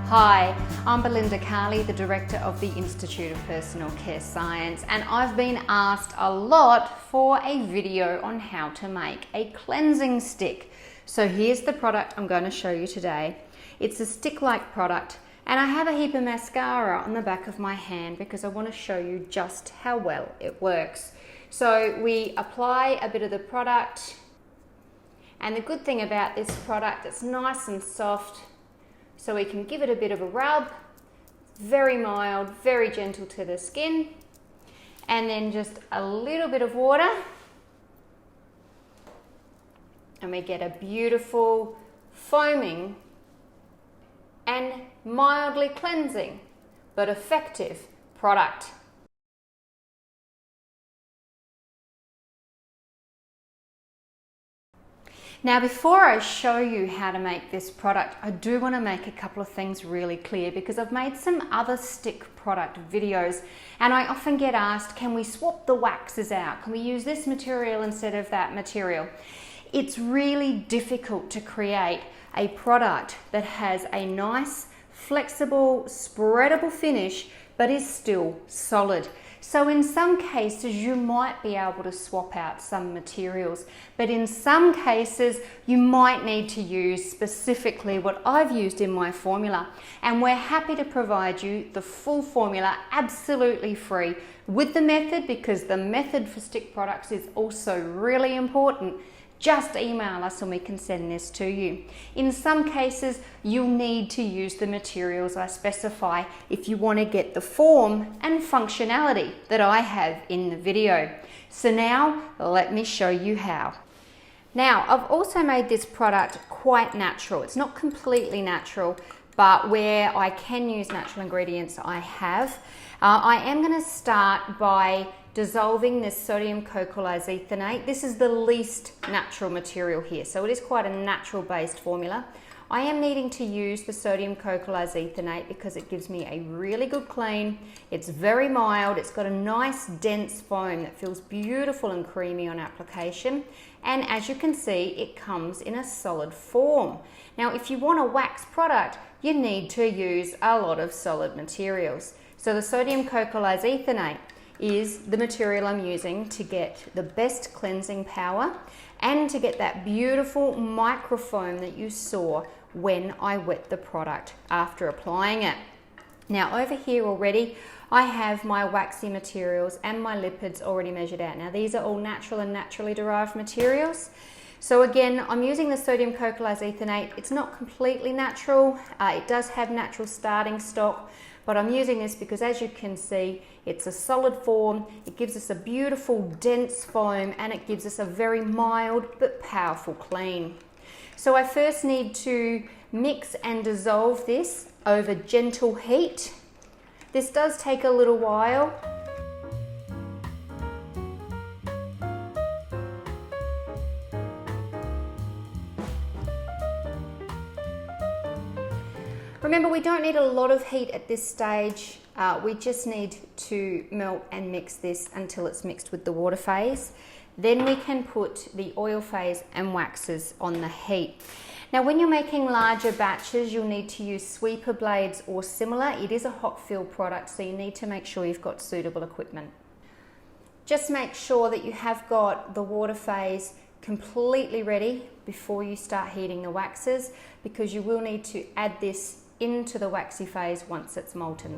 Hi, I'm Belinda Carley, the Director of the Institute of Personal Care Science, and I've been asked a lot for a video on how to make a cleansing stick. So here's the product I'm going to show you today. It's a stick-like product, and I have a heap of mascara on the back of my hand because I want to show you just how well it works. So we apply a bit of the product, and the good thing about this product, it's nice and soft, so we can give it a bit of a rub, very mild, very gentle to the skin, and then just a little bit of water, and we get a beautiful foaming and mildly cleansing but effective product. Now, before I show you how to make this product, I do want to make a couple of things really clear because I've made some other stick product videos and I often get asked, can we swap the waxes out? Can we use this material instead of that material? It's really difficult to create a product that has a nice, flexible, spreadable finish but is still solid. So in some cases you might be able to swap out some materials, but in some cases you might need to use specifically what I've used in my formula, and we're happy to provide you the full formula absolutely free with the method, because the method for stick products is also really important. Just email us and we can send this to you. In some cases, you'll need to use the materials I specify if you want to get the form and functionality that I have in the video. So now, let me show you how. Now, I've also made this product quite natural. It's not completely natural, but where I can use natural ingredients, I have. I am going to start by dissolving this sodium cocolysethanate. This is the least natural material here, so it is quite a natural based formula. I am needing to use the sodium cocolysethanate because it gives me a really good clean. It's very mild, it's got a nice dense foam that feels beautiful and creamy on application, and as you can see, it comes in a solid form. Now, if you want a wax product, you need to use a lot of solid materials. So the sodium cocolysethanate is the material I'm using to get the best cleansing power and to get that beautiful microfoam that you saw when I wet the product after applying it. Now, over here already I have my waxy materials and my lipids already measured out. Now, these are all natural and naturally derived materials. So again, I'm using the sodium cocolysethanate. It's not completely natural. It does have natural starting stock, but I'm using this because, as you can see, it's a solid form, it gives us a beautiful dense foam, and it gives us a very mild but powerful clean. So I first need to mix and dissolve this over gentle heat. This does take a little while. Remember, we don't need a lot of heat at this stage. We just need to melt and mix this until it's mixed with the water phase. Then we can put the oil phase and waxes on the heat. Now, when you're making larger batches, you'll need to use sweeper blades or similar. It is a hot fill product, so you need to make sure you've got suitable equipment. Just make sure that you have got the water phase completely ready before you start heating the waxes, because you will need to add this into the waxy phase once it's molten.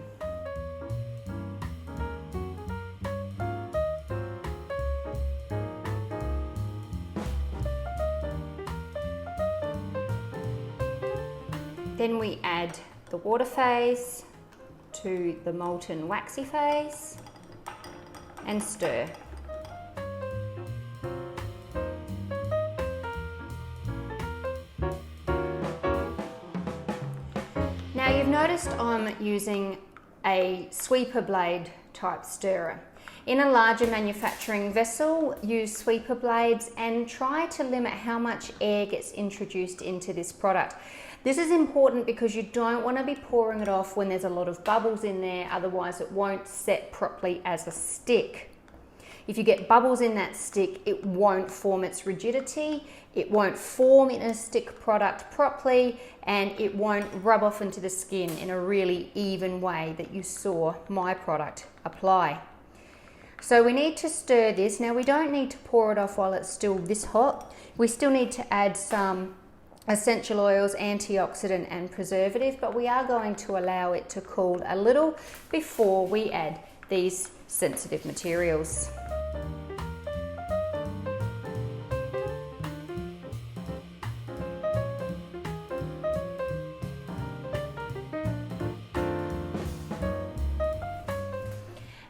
Then we add the water phase to the molten waxy phase and stir. Now, you've noticed I'm using a sweeper blade type stirrer. In a larger manufacturing vessel, use sweeper blades and try to limit how much air gets introduced into this product. This is important because you don't want to be pouring it off when there's a lot of bubbles in there, otherwise it won't set properly as a stick. If you get bubbles in that stick, it won't form its rigidity, it won't form in a stick product properly, and it won't rub off into the skin in a really even way that you saw my product apply. So we need to stir this. Now we don't need to pour it off while it's still this hot. We still need to add some essential oils, antioxidant and preservative, but we are going to allow it to cool a little before we add these sensitive materials.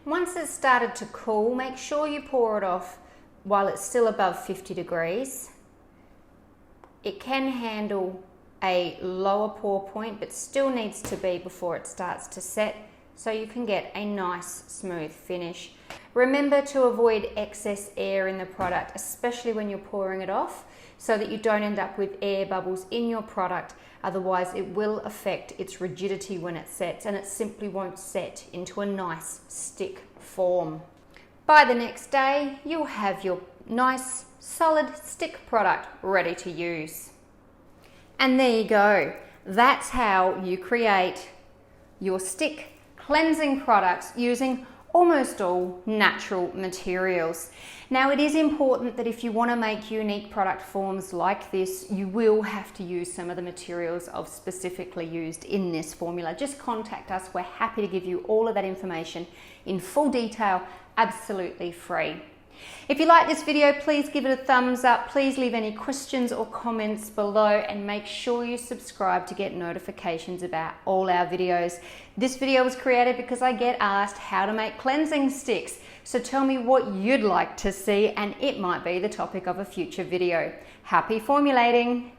Once it's started to cool, make sure you pour it off while it's still above 50 degrees. It can handle a lower pour point, but still needs to be before it starts to set, so you can get a nice smooth finish. Remember to avoid excess air in the product, especially when you're pouring it off, so that you don't end up with air bubbles in your product. Otherwise it will affect its rigidity when it sets, and it simply won't set into a nice stick form. By the next day, you'll have your nice solid stick product ready to use. And there you go. That's how you create your stick cleansing products using almost all natural materials. Now, it is important that if you want to make unique product forms like this, you will have to use some of the materials I've specifically used in this formula. Just contact us. We're happy to give you all of that information in full detail, absolutely free. If you like this video, please give it a thumbs up. Please leave any questions or comments below, and make sure you subscribe to get notifications about all our videos. This video was created because I get asked how to make cleansing sticks. So tell me what you'd like to see, and it might be the topic of a future video. Happy formulating!